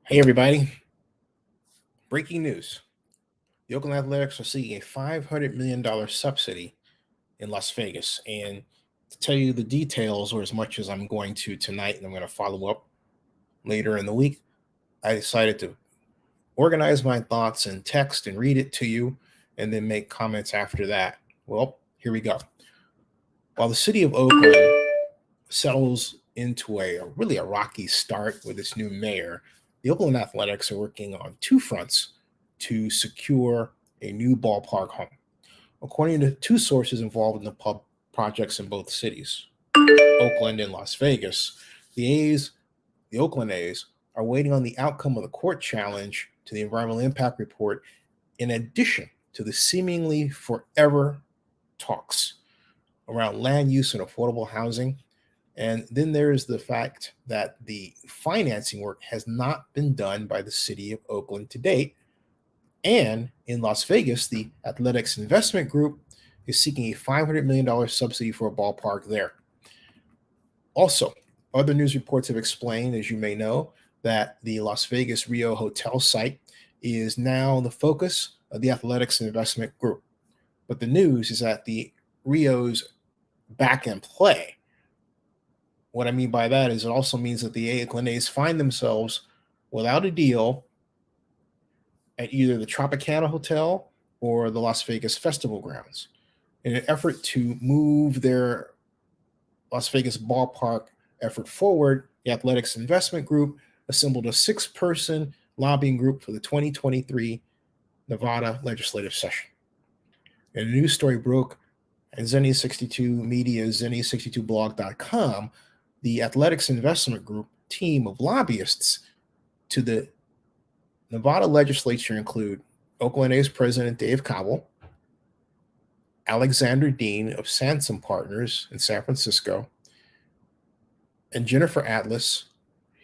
Hey, everybody. Breaking news. The Oakland Athletics are seeking a $500 million subsidy in Las Vegas. And to tell you the details, or as much as I'm going to tonight, and I'm going to follow up later in the week, I decided to organize my thoughts in text and read it to you and then make comments after that. Well, here we go. While the City of Oakland settles into really a rocky start with its new mayor, the Oakland Athletics are working on two fronts to secure a new ballpark home. According to two sources involved in the pub projects in both cities, Oakland and Las Vegas, the Oakland A's, are waiting on the outcome of the court challenge to the environmental impact report, in addition to the seemingly forever talks around land use and affordable housing. And then there's the fact that the financing work has not been done by the City of Oakland to date. And in Las Vegas, the Athletics Investment Group is seeking a $500 million subsidy for a ballpark there. Also, other news reports have explained, as you may know, that the Las Vegas RIO Hotel site is now the focus of the Athletics Investment Group. But the news is that the RIO's back in play. What I mean by that is it also means that the Oakland A's find themselves without a deal at either the Tropicana Hotel or the Las Vegas Festival Grounds. In an effort to move their Las Vegas ballpark effort forward, the Athletics Investment Group assembled a 6-person lobbying group for the 2023 Nevada legislative session. And a news story broke at Zenny62 Media, Zenny62blog.com. The Athletics Investment Group team of lobbyists to the Nevada legislature include Oakland A's President Dave Cobble, Alexander Dean of Sansom Partners in San Francisco, and Jennifer Atlas,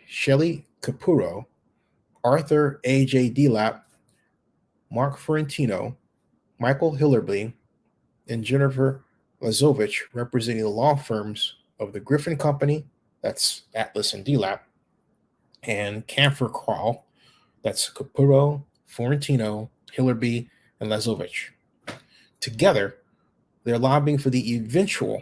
Shelley Capuro, Arthur A.J. Delap, Mark Ferrentino, Michael Hillerby, and Jennifer Lazovich, representing the law firms of the Griffin Company, that's Atlas and Delap, and Camphor Crawl, that's Capuro, Florentino, Hillerby, and Lazovich. Together, they're lobbying for the eventual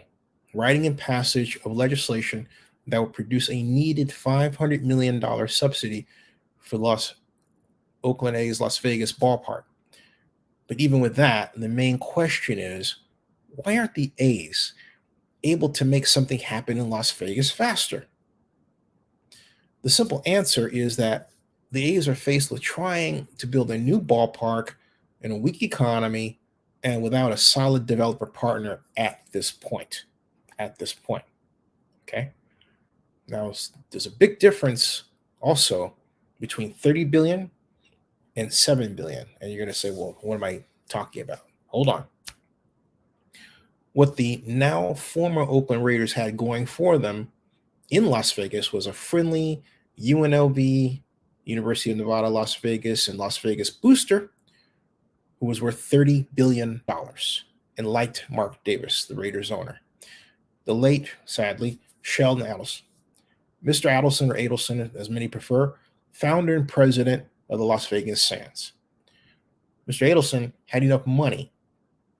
writing and passage of legislation that will produce a needed $500 million subsidy for Oakland A's Las Vegas ballpark. But even with that, the main question is, why aren't the A's able to make something happen in Las Vegas faster? The simple answer is that the A's are faced with trying to build a new ballpark in a weak economy and without a solid developer partner at this point. Okay. Now, there's a big difference also between 30 billion and 7 billion. And you're going to say, well, what am I talking about? Hold on. What the now former Oakland Raiders had going for them in Las Vegas was a friendly UNLV, University of Nevada, Las Vegas, and Las Vegas booster who was worth $30 billion and liked Mark Davis, the Raiders owner. The late, sadly, Sheldon Adelson. Mr. Adelson, or Adelson, as many prefer, founder and president of the Las Vegas Sands. Mr. Adelson had enough money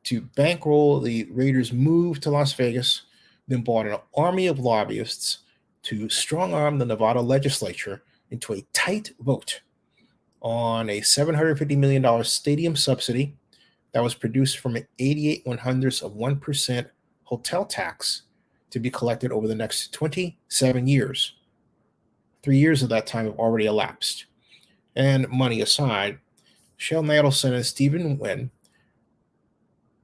to bankroll the Raiders' move to Las Vegas, then bought an army of lobbyists to strong-arm the Nevada legislature into a tight vote on a $750 million stadium subsidy that was produced from an 88/100% hotel tax to be collected over the next 27 years. 3 years of that time have already elapsed. And money aside, Sheldon Adelson and Stephen Wynn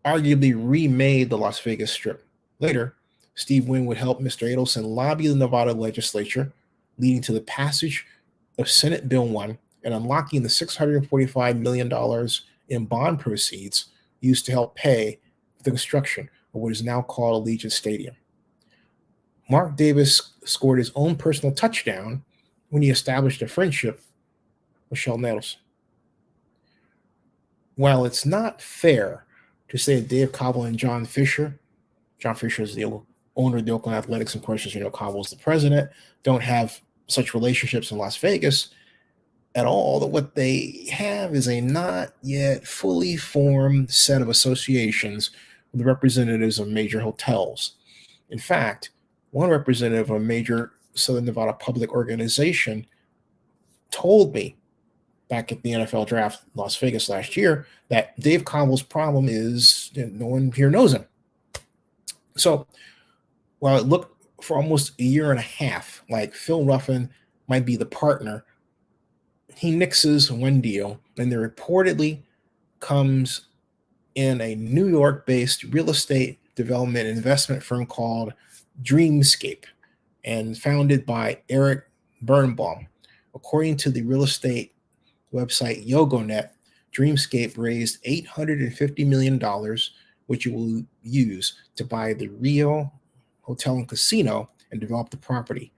arguably remade the Las Vegas Strip. Later, Steve Wynn would help Mr. Adelson lobby the Nevada legislature, leading to the passage of Senate Bill 1 and unlocking the $645 million in bond proceeds used to help pay for the construction of what is now called Allegiant Stadium. Mark Davis scored his own personal touchdown when he established a friendship with Sheldon Adelson. While it's not fair to say that Dave Cobble and John Fisher is the owner of the Oakland Athletics, and of course, as you know, Cobble is the president, don't have such relationships in Las Vegas, at all. That what they have is a not yet fully formed set of associations with representatives of major hotels. In fact, one representative of a major Southern Nevada public organization told me back at the NFL draft in Las Vegas last year that Dave Cobble's problem is no one here knows him. So while it looked for almost a year and a half like Phil Ruffin might be the partner, he nixes one deal, and there reportedly comes in a New York-based real estate development investment firm called Dreamscape and founded by Eric Birnbaum. According to the real estate website YogoNet, Dreamscape raised $850 million, which it will use to buy the RIO Hotel and Casino and develop the property.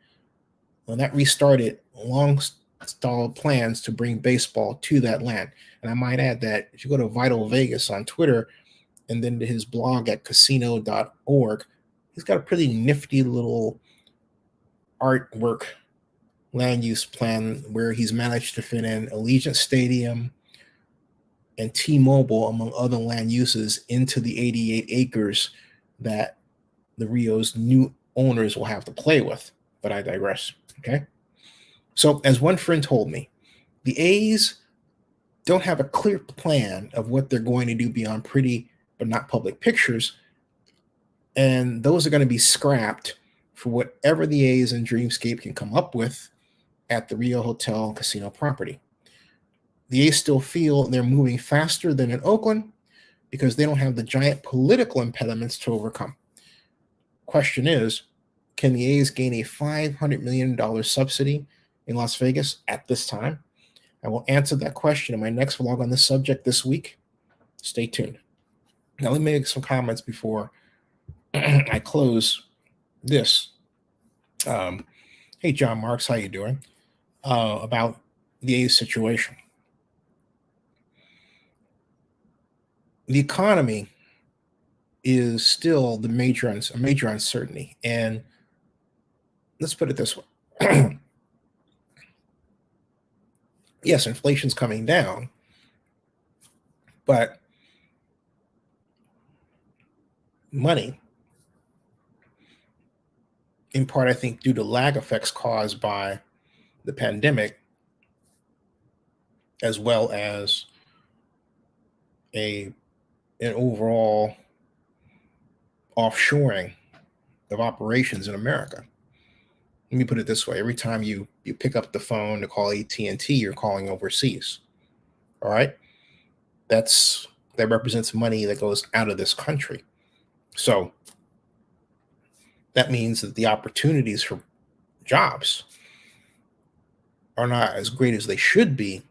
Well, that restarted long-stalled plans to bring baseball to that land. And I might add that if you go to Vital Vegas on Twitter and then to his blog at casino.org, he's got a pretty nifty little artwork land use plan where he's managed to fit in Allegiant Stadium and T-Mobile, among other land uses, into the 88 acres that the Rio's new owners will have to play with. But I digress. Okay. So as one friend told me, the A's don't have a clear plan of what they're going to do beyond pretty but not public pictures. And those are going to be scrapped for whatever the A's and Dreamscape can come up with at the RIO Hotel and Casino property. The A's still feel they're moving faster than in Oakland because they don't have the giant political impediments to overcome. Question is, can the A's gain a $500 million subsidy in Las Vegas at this time? I will answer that question in my next vlog on this subject this week. Stay tuned. Now, let me make some comments before I close this. Hey, John Marks, how you doing? About the A's situation. The economy is still a major uncertainty. And let's put it this way. Yes, inflation's coming down, but money, in part, I think, due to lag effects caused by the pandemic, as well as an overall offshoring of operations in America. Let me put it this way. Every time you pick up the phone to call AT&T, you're calling overseas. All right? That represents money that goes out of this country. So that means that the opportunities for jobs are not as great as they should be.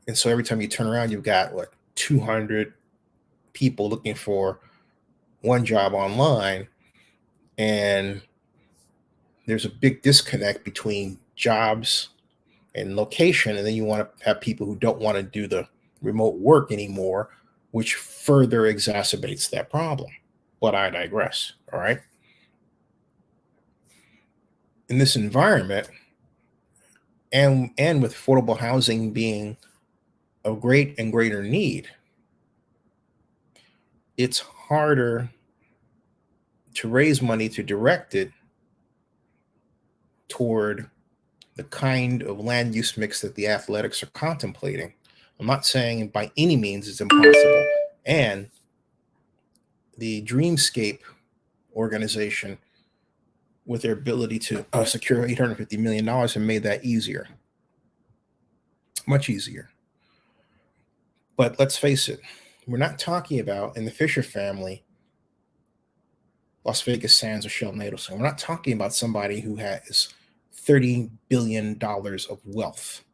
And so every time you turn around, you've got 200 people looking for one job online, and there's a big disconnect between jobs and location. And then you want to have people who don't want to do the remote work anymore, which further exacerbates that problem. But I digress. All right. In this environment, and with affordable housing being of great and greater need, it's harder to raise money to direct it toward the kind of land use mix that the Athletics are contemplating. I'm not saying by any means it's impossible. And the Dreamscape organization, with their ability to secure $850 million, have made that easier. Much easier. But let's face it, we're not talking about, in the Fisher family, Las Vegas Sands or Sheldon Adelson. We're not talking about somebody who has $30 billion of wealth.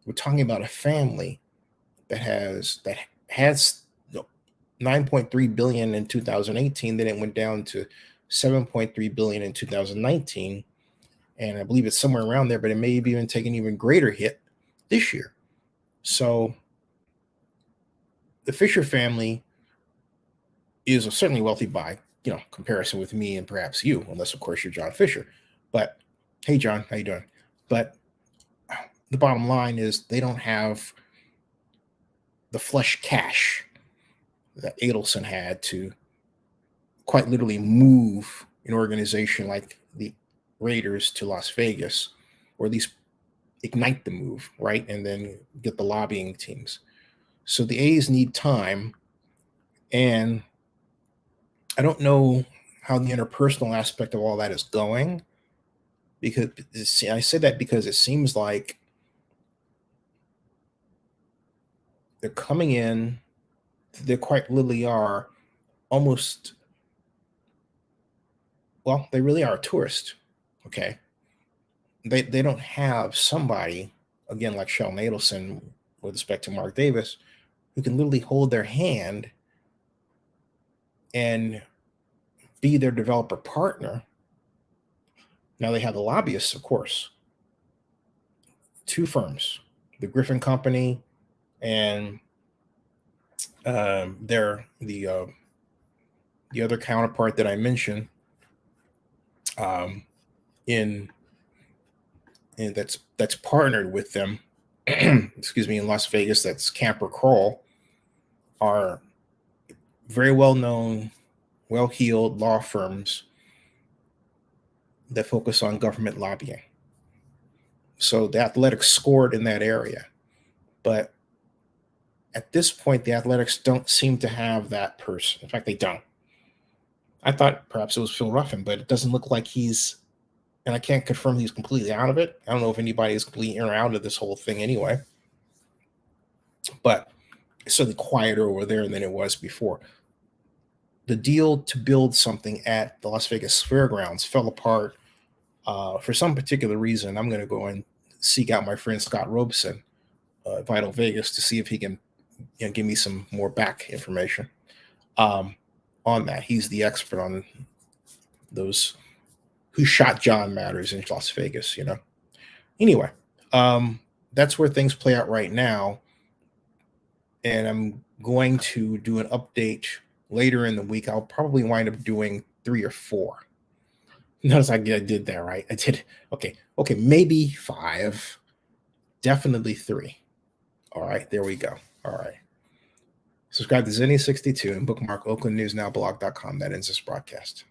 We're talking about a family that has $9.3 billion in 2018. Then it went down to $7.3 billion in 2019. And I believe it's somewhere around there, but it may have even taken an even greater hit this year. So the Fisher family is certainly wealthy by, comparison with me and perhaps you, unless of course you're John Fisher. But hey, John, how you doing? But the bottom line is they don't have the flush cash that Adelson had to quite literally move an organization like the Raiders to Las Vegas, or at least ignite the move, right? And then get the lobbying teams. So the A's need time. And I don't know how the interpersonal aspect of all that is going, because I say that because it seems like they're coming in, they quite literally are almost, well, they really are a tourist. Okay. They don't have somebody, again, like Sheldon Adelson with respect to Mark Davis, who can literally hold their hand and be their developer partner. Now they have the lobbyists, of course, two firms, the Griffin Company and they're the other counterpart that I mentioned in that's partnered with them, excuse me, in Las Vegas. That's Camper Kroll, are very well known, well heeled law firms that focus on government lobbying. So the Athletics scored in that area, but at this point, the Athletics don't seem to have that person. In fact, they don't. I thought perhaps it was Phil Ruffin, but it doesn't look like he's, and I can't confirm he's completely out of it. I don't know if anybody is completely in or out of this whole thing anyway, but it's certainly quieter over there than it was before. The deal to build something at the Las Vegas Fairgrounds fell apart for some particular reason. I'm going to go and seek out my friend Scott Robeson, Vital Vegas, to see if he can give me some more back information on that. He's the expert on those who shot John matters in Las Vegas, Anyway, that's where things play out right now. And I'm going to do an update later in the week. I'll probably wind up doing 3 or 4. Notice I did that, right? I did. Okay, maybe 5. Definitely 3. All right, there we go. All right. Subscribe to Zinni62 and bookmark oaklandnewsnowblog.com. That ends this broadcast.